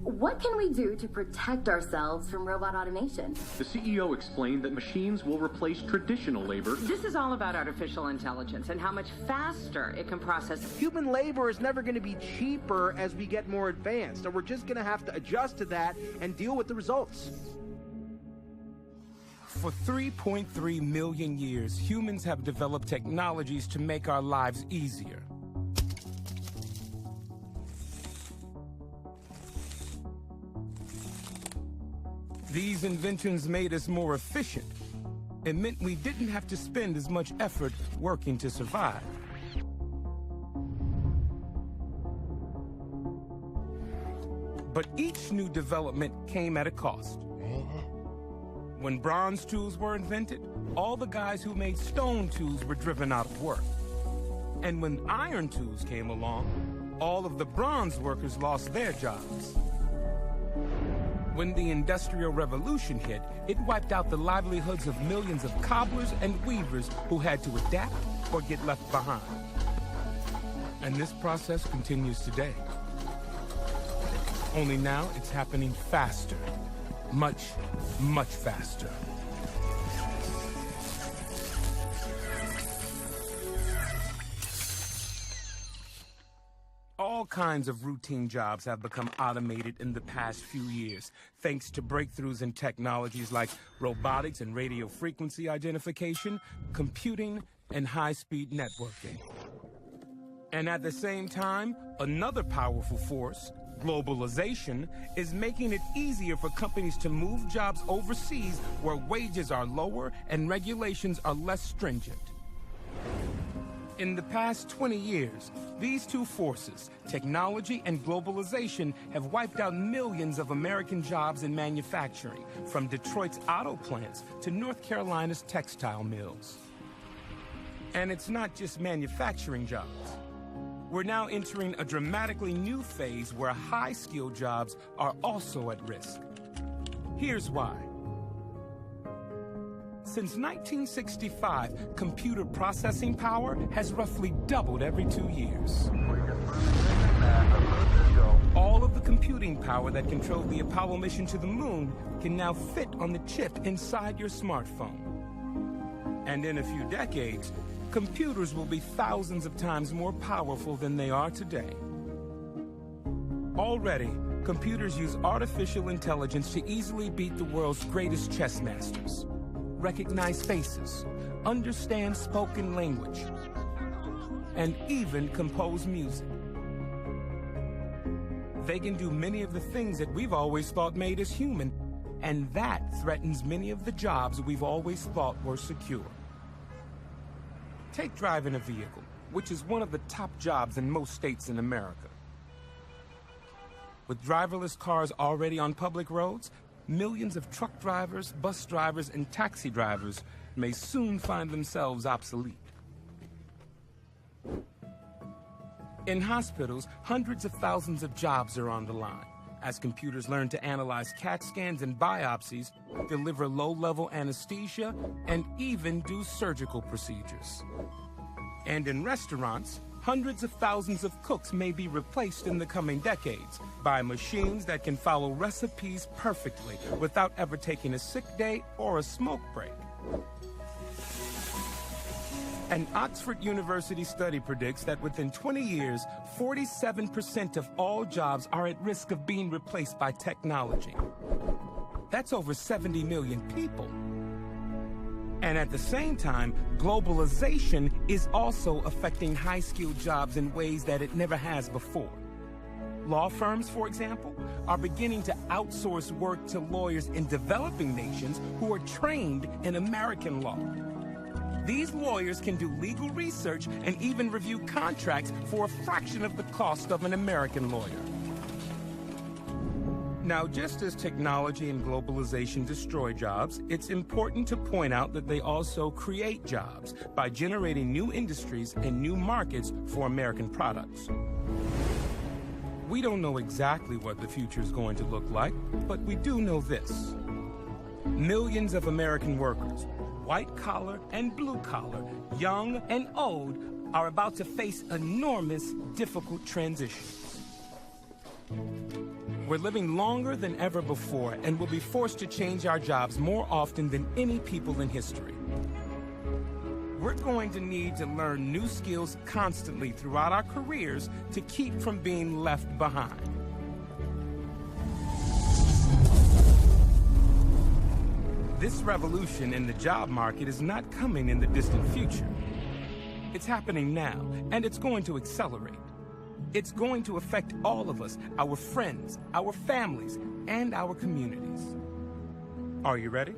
What can we do to protect ourselves from robot automation? The CEO explained that machines will replace traditional labor. This is all about artificial intelligence and how much faster it can process. Human labor is never going to be cheaper as we get more advanced, so we're just going to have to adjust to that and deal with the results. For 3.3 million years, humans have developed technologies to make our lives easier. These inventions made us more efficient. It meant we didn't have to spend as much effort working to survive. But each new development came at a cost. When bronze tools were invented, all the guys who made stone tools were driven out of work. And when iron tools came along, all of the bronze workers lost their jobs. When the Industrial Revolution hit, it wiped out the livelihoods of millions of cobblers and weavers who had to adapt or get left behind. And this process continues today. Only now it's happening faster. Much, much faster. All kinds of routine jobs have become automated in the past few years, thanks to breakthroughs in technologies like robotics and radio frequency identification, computing, and high-speed networking. And at the same time, another powerful force, globalization, is making it easier for companies to move jobs overseas where wages are lower and regulations are less stringent. In the past 20 years, these two forces, technology and globalization, have wiped out millions of American jobs in manufacturing, from Detroit's auto plants to North Carolina's textile mills. And it's not just manufacturing jobs. We're now entering a dramatically new phase where high-skilled jobs are also at risk. Here's why. Since 1965, computer processing power has roughly doubled every 2 years. All of the computing power that controlled the Apollo mission to the moon can now fit on the chip inside your smartphone. And in a few decades, computers will be thousands of times more powerful than they are today. Already, computers use artificial intelligence to easily beat the world's greatest chess masters, recognize faces, understand spoken language, and even compose music. They can do many of the things that we've always thought made us human, and that threatens many of the jobs we've always thought were secure. Take driving a vehicle, which is one of the top jobs in most states in America. With driverless cars already on public roads, millions of truck drivers, bus drivers, and taxi drivers may soon find themselves obsolete. In hospitals, hundreds of thousands of jobs are on the line, as computers learn to analyze CAT scans and biopsies, deliver low-level anesthesia, and even do surgical procedures. And in restaurants, hundreds of thousands of cooks may be replaced in the coming decades by machines that can follow recipes perfectly without ever taking a sick day or a smoke break. An Oxford University study predicts that within 20 years, 47% of all jobs are at risk of being replaced by technology. That's over 70 million people. And at the same time, globalization is also affecting high-skilled jobs in ways that it never has before. Law firms, for example, are beginning to outsource work to lawyers in developing nations who are trained in American law. These lawyers can do legal research and even review contracts for a fraction of the cost of an American lawyer. Now, just as technology and globalization destroy jobs, it's important to point out that they also create jobs by generating new industries and new markets for American products. We don't know exactly what the future is going to look like, but we do know this. Millions of American workers, white collar and blue collar, young and old, are about to face enormous, difficult transitions. We're living longer than ever before and will be forced to change our jobs more often than any people in history. We're going to need to learn new skills constantly throughout our careers to keep from being left behind. This revolution in the job market is not coming in the distant future. It's happening now, and it's going to accelerate. It's going to affect all of us, our friends, our families, and our communities. Are you ready?